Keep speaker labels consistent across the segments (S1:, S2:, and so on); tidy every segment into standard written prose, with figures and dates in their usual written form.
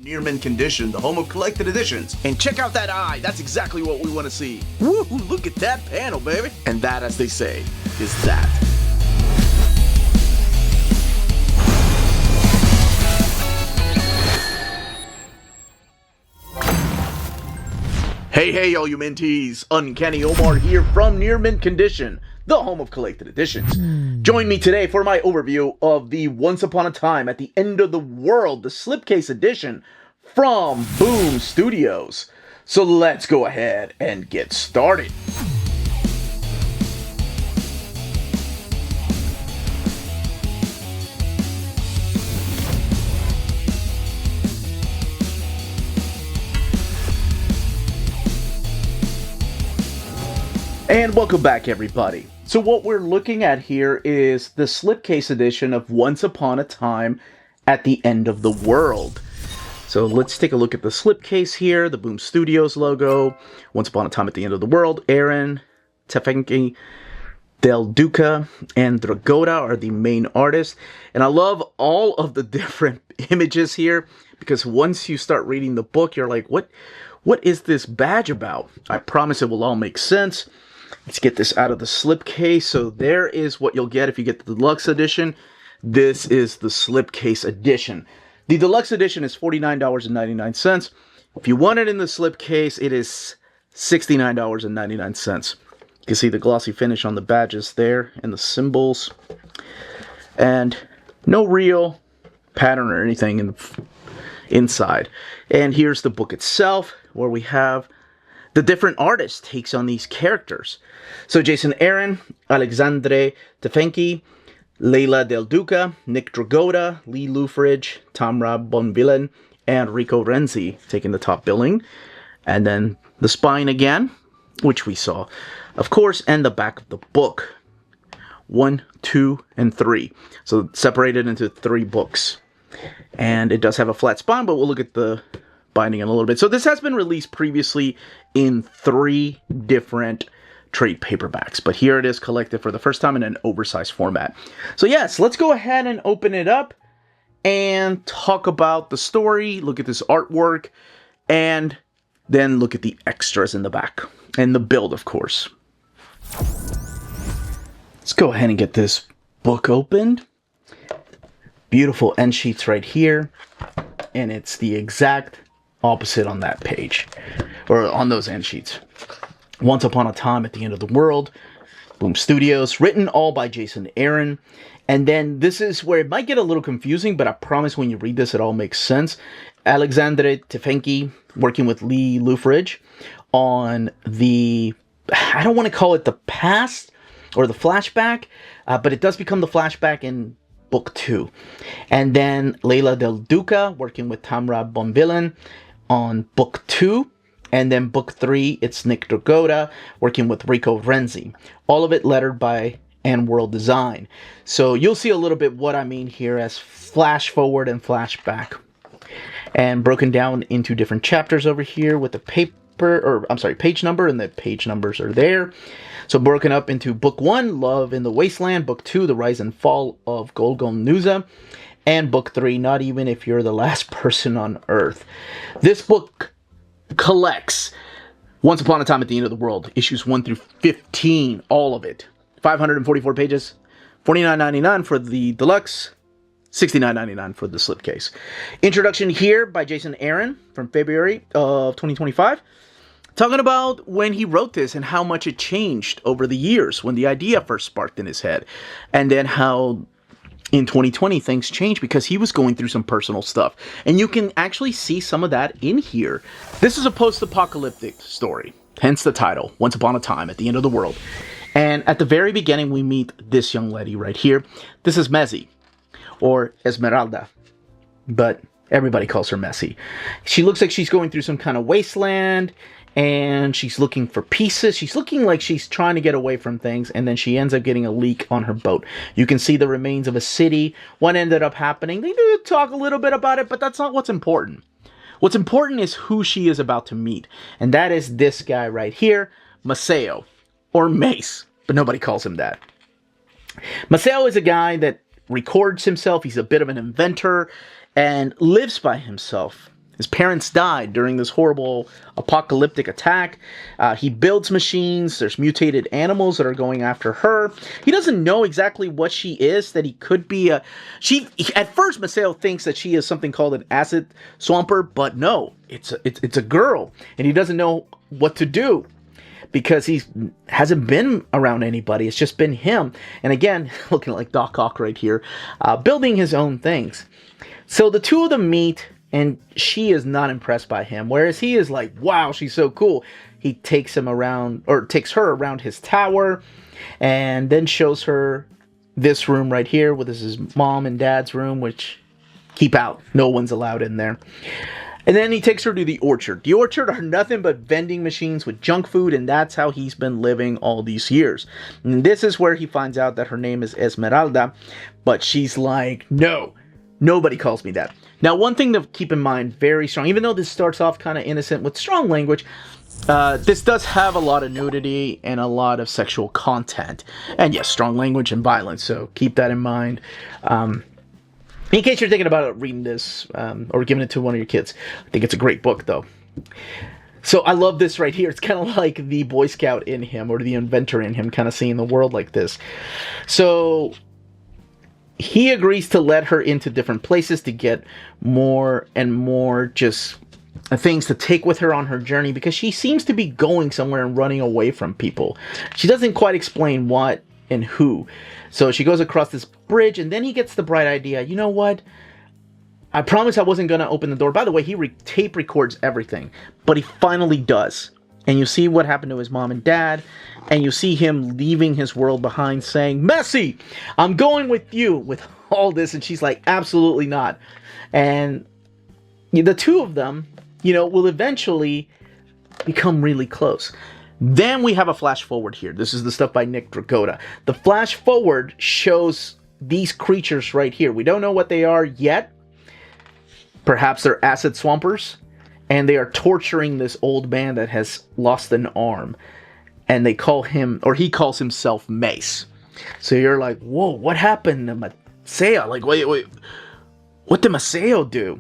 S1: Near mint condition, the home of collected editions. And check out that eye, that's exactly what we want to see. Woo, look at that panel, baby. And that, as they say, is that. Hey, all you minties! Uncanny Omar here from Near Mint Condition, the home of collected editions. Join me today for my overview of the Once Upon a Time at the End of the World, the Slipcase edition from Boom Studios. So let's go ahead and get started. And welcome back, everybody. So what we're looking at here is the slipcase edition of Once Upon a Time at the End of the World. So let's take a look at the slipcase here, the Boom Studios logo, Once Upon a Time at the End of the World. Alexandre Tefenkg, Duca, and Dragotta are the main artists. And I love all of the different images here, because once you start reading the book, you're like, what is this badge about? I promise it will all make sense. Let's get this out of the slipcase. So there is what you'll get if you get the Deluxe edition. This is the slipcase edition. The Deluxe edition is $49.99. If you want it in the slipcase, it is $69.99. You can see the glossy finish on the badges there and the symbols. And no real pattern or anything inside. And here's the book itself, where we have the different artists takes on these characters. So Jason Aaron, Alexandre Tefenkg, Leila del Duca, Nick Dragotta, Lee Lufridge, Tamra Bonvillain, and Rico Renzi taking the top billing. And then the spine again, which we saw, of course, and the back of the book. 1, 2, and 3. So separated into 3 books. And it does have a flat spine, but we'll look at the binding in a little bit. So this has been released previously in 3 different trade paperbacks, but here it is collected for the first time in an oversized format. So yes, let's go ahead and open it up and talk about the story, look at this artwork, and then look at the extras in the back and the build, of course. Let's go ahead and get this book opened. Beautiful end sheets right here, and it's the exact opposite on that page, or on those end sheets. Once Upon a Time at the End of the World, Boom Studios, written all by Jason Aaron. And then this is where it might get a little confusing, but I promise when you read this, it all makes sense. Alexandre Tefenkg working with Lee Lufridge on the, I don't want to call it the past or the flashback, but it does become the flashback in Book 2. And then Leila del Duca working with Tamra Bonvillain on Book 2. And then Book 3, it's Nick Dragotta working with Rico Renzi. All of it lettered by and World Design. So you'll see a little bit what I mean here as flash forward and flashback. And broken down into different chapters over here with the page number, and the page numbers are there. So broken up into Book 1, Love in the Wasteland. Book 2, The Rise and Fall of Goldgonooza. And Book 3, Not Even If You're the Last Person on Earth. This book collects Once Upon a Time at the End of the World, issues 1 through 15, all of it. 544 pages, $49.99 for the Deluxe, $69.99 for the slipcase. Introduction here by Jason Aaron from February of 2025. Talking about when he wrote this and how much it changed over the years when the idea first sparked in his head. And then how in 2020 things changed because he was going through some personal stuff. And you can actually see some of that in here. This is a post-apocalyptic story, hence the title, Once Upon a Time at the End of the World. And at the very beginning we meet this young lady right here. This is Messi, or Esmeralda, but everybody calls her Messi. She looks like she's going through some kind of wasteland, and she's looking for pieces. She's looking like she's trying to get away from things, and then she ends up getting a leak on her boat. You can see the remains of a city. What ended up happening? They do talk a little bit about it, but that's not what's important. What's important is who she is about to meet, and that is this guy right here, Maceo, or Mace, but nobody calls him that. Maceo is a guy that records himself. He's a bit of an inventor and lives by himself. His parents died during this horrible apocalyptic attack. He builds machines. There's mutated animals that are going after her. He doesn't know exactly what she is, that he could be at first, Maceo thinks that she is something called an acid swamper, but no, it's a girl, and he doesn't know what to do, because he hasn't been around anybody. It's just been him. And again, looking like Doc Ock right here, building his own things. So the two of them meet, and she is not impressed by him, whereas he is like, wow, she's so cool. He takes her around his tower, and then shows her this room right here, which is his mom and dad's room, which keep out. No one's allowed in there. And then he takes her to the orchard. The orchard are nothing but vending machines with junk food, and that's how he's been living all these years. And this is where he finds out that her name is Esmeralda, but she's like, no, nobody calls me that. Now, one thing to keep in mind, very strong, even though this starts off kind of innocent with strong language, this does have a lot of nudity and a lot of sexual content. And yes, strong language and violence, so keep that in mind. In case you're thinking about reading this or giving it to one of your kids. I think it's a great book, though. So I love this right here. It's kind of like the Boy Scout in him, or the inventor in him, kind of seeing the world like this. So he agrees to let her into different places to get more and more just things to take with her on her journey, because she seems to be going somewhere and running away from people. She doesn't quite explain what and who. So she goes across this bridge, and then he gets the bright idea, you know what? I promised I wasn't going to open the door. By the way, he tape records everything, but he finally does. And you see what happened to his mom and dad, and you see him leaving his world behind, saying, Messi, I'm going with you with all this. And she's like, absolutely not. And the two of them, will eventually become really close. Then we have a flash forward here. This is the stuff by Nick Dragotta. The flash forward shows these creatures right here. We don't know what they are yet. Perhaps they're acid swampers, and they are torturing this old man that has lost an arm. And they call him, or he calls himself, Mace. So you're like, whoa, what happened to Maceo? Like, wait, what did Maceo do?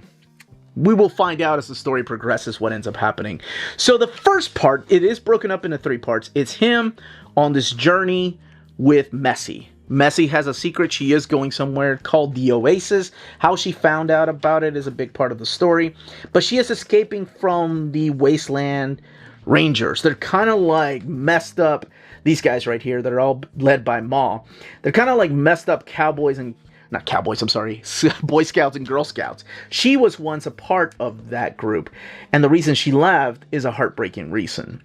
S1: We will find out as the story progresses what ends up happening. So the first part, it is broken up into 3 parts. It's him on this journey with Messi. Messi has a secret. She is going somewhere called the Oasis. How she found out about it is a big part of the story. But she is escaping from the Wasteland Rangers. They're kind of like messed up. These guys right here that are all led by Ma. They're kind of like messed up cowboys and... Not cowboys, I'm sorry. Boy Scouts and Girl Scouts. She was once a part of that group. And the reason she left is a heartbreaking reason.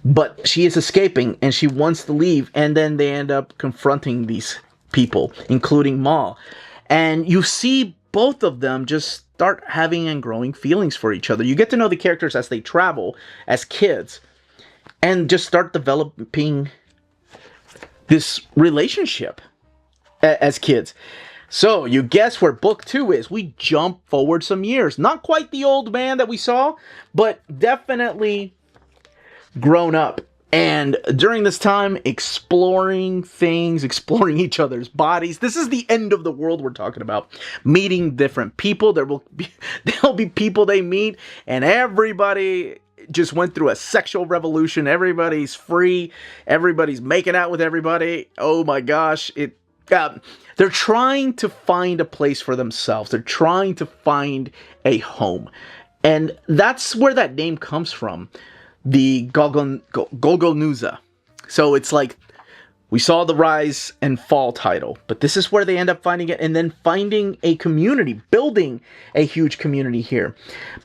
S1: But she is escaping, and she wants to leave. And then they end up confronting these people, including Ma. And you see both of them just start having and growing feelings for each other. You get to know the characters as they travel, as kids. And just start developing this relationship as kids. So, you guess where book 2 is. We jump forward some years. Not quite the old man that we saw, but definitely grown up. And during this time, exploring things, exploring each other's bodies. This is the end of the world we're talking about. Meeting different people. There'll be people they meet, and everybody just went through a sexual revolution. Everybody's free. Everybody's making out with everybody. Oh my gosh, they're trying to find a place for themselves. They're trying to find a home. And that's where that name comes from. The Goldgonooza. So it's like, we saw the Rise and Fall title. But this is where they end up finding it. And then finding a community. Building a huge community here.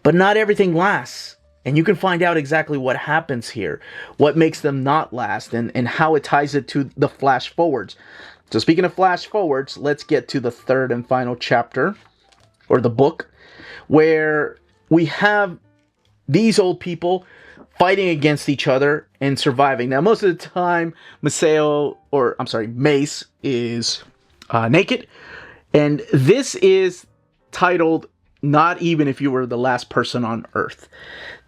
S1: But not everything lasts. And you can find out exactly what happens here. What makes them not last. And how it ties it to the flash forwards. So speaking of flash forwards, let's get to the 3rd and final chapter, or the book, where we have these old people fighting against each other and surviving. Now, most of the time, Mace is naked, and this is titled, Not Even If You Were the Last Person on Earth.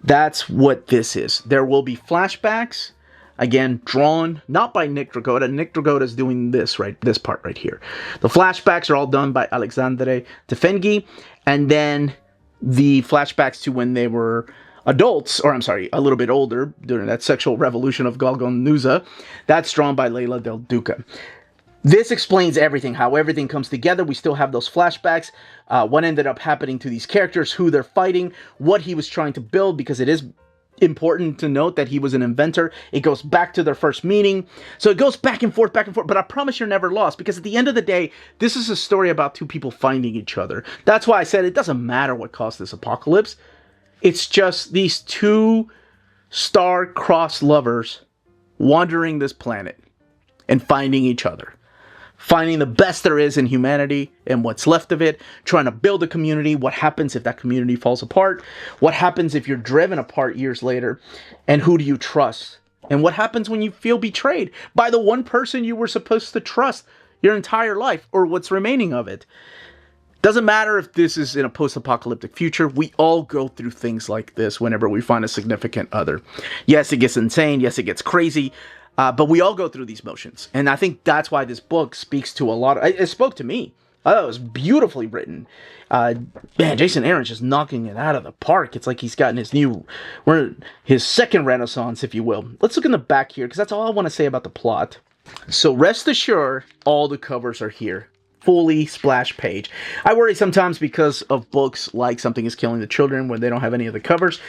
S1: That's what this is. There will be flashbacks. Again, drawn, not by Nick Dragotta. Nick Dragotta is doing this part right here. The flashbacks are all done by Alexandre Tefenkg. And then the flashbacks to when they were adults, or I'm sorry, a little bit older, during that sexual revolution of Goldgonooza. That's drawn by Leila del Duca. This explains everything, how everything comes together. We still have those flashbacks, what ended up happening to these characters, who they're fighting, what he was trying to build, because it is important to note that he was an inventor. It goes back to their first meeting. So it goes back and forth, but I promise you're never lost, because at the end of the day, this is a story about two people finding each other. That's why I said it doesn't matter what caused this apocalypse. It's just these two star-crossed lovers wandering this planet and finding each other. Finding the best there is in humanity and what's left of it, trying to build a community. What happens if that community falls apart? What happens if you're driven apart years later? And who do you trust? And what happens when you feel betrayed by the one person you were supposed to trust your entire life, or what's remaining of it? Doesn't matter if this is in a post-apocalyptic future, we all go through things like this whenever we find a significant other. Yes, it gets insane. Yes, it gets crazy. But we all go through these motions. And I think that's why this book speaks to a lot of... It spoke to me. I thought it was beautifully written. Man, Jason Aaron's just knocking it out of the park. It's like he's gotten his second renaissance, if you will. Let's look in the back here, because that's all I want to say about the plot. So rest assured, all the covers are here. Fully splash page. I worry sometimes because of books like Something is Killing the Children, where they don't have any of the covers,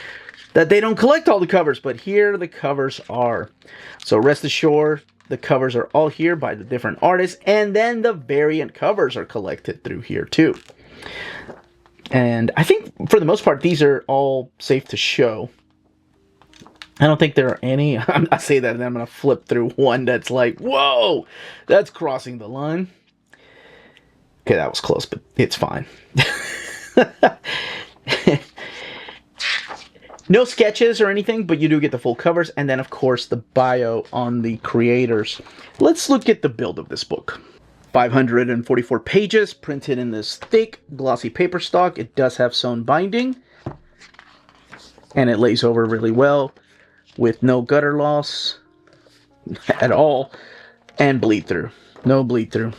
S1: that they don't collect all the covers, but here the covers are. So rest assured, the covers are all here by the different artists, and then the variant covers are collected through here too. And I think for the most part, these are all safe to show. I don't think there are any. I say that and then I'm going to flip through one that's like, whoa, that's crossing the line. Okay, that was close, but it's fine. No sketches or anything, but you do get the full covers, and then, of course, the bio on the creators. Let's look at the build of this book. 544 pages, printed in this thick, glossy paper stock. It does have sewn binding, and it lays over really well with no gutter loss at all, and bleed through. No bleed through.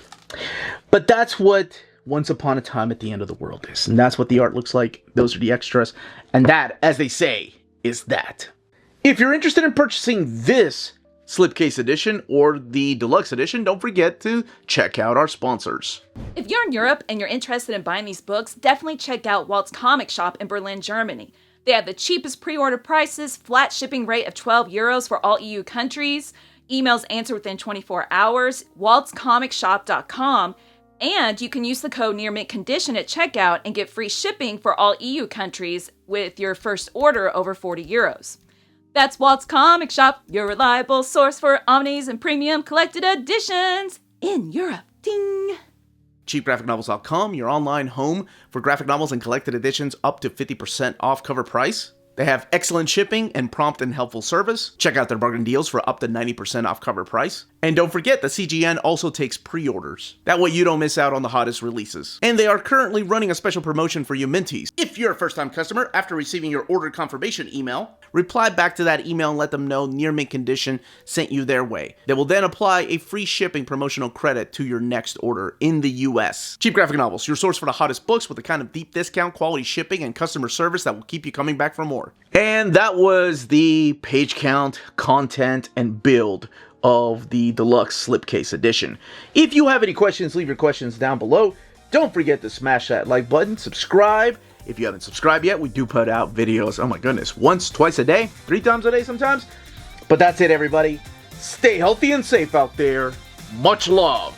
S1: But that's what Once Upon a Time at the End of the World is. And that's what the art looks like. Those are the extras. And that, as they say, is that. If you're interested in purchasing this Slipcase edition or the Deluxe edition, don't forget to check out our sponsors.
S2: If you're in Europe and you're interested in buying these books, definitely check out Walt's Comic Shop in Berlin, Germany. They have the cheapest pre-order prices, flat shipping rate of €12 for all EU countries, emails answered within 24 hours, waltscomicshop.com, and you can use the code nearmintcon at checkout and get free shipping for all EU countries with your first order over €40. That's Walt's Comic Shop, your reliable source for omnis and premium collected editions in Europe. Ding!
S1: cheapgraphicnovels.com, your online home for graphic novels and collected editions up to 50% off cover price. They have excellent shipping and prompt and helpful service. Check out their bargain deals for up to 90% off cover price. And don't forget, the CGN also takes pre-orders. That way you don't miss out on the hottest releases. And they are currently running a special promotion for you Minties. If you're a first-time customer, after receiving your order confirmation email, reply back to that email and let them know Near Mint Condition sent you their way. They will then apply a free shipping promotional credit to your next order in the US. Cheap Graphic Novels, your source for the hottest books with the kind of deep discount, quality shipping, and customer service that will keep you coming back for more. And that was the page count, content, and build of the Deluxe Slipcase edition. If you have any questions, leave your questions down below. Don't forget to smash that like button, subscribe. If you haven't subscribed yet, we do put out videos, oh my goodness, once, twice a day, 3 times a day sometimes. But that's it, everybody. Stay healthy and safe out there. Much love.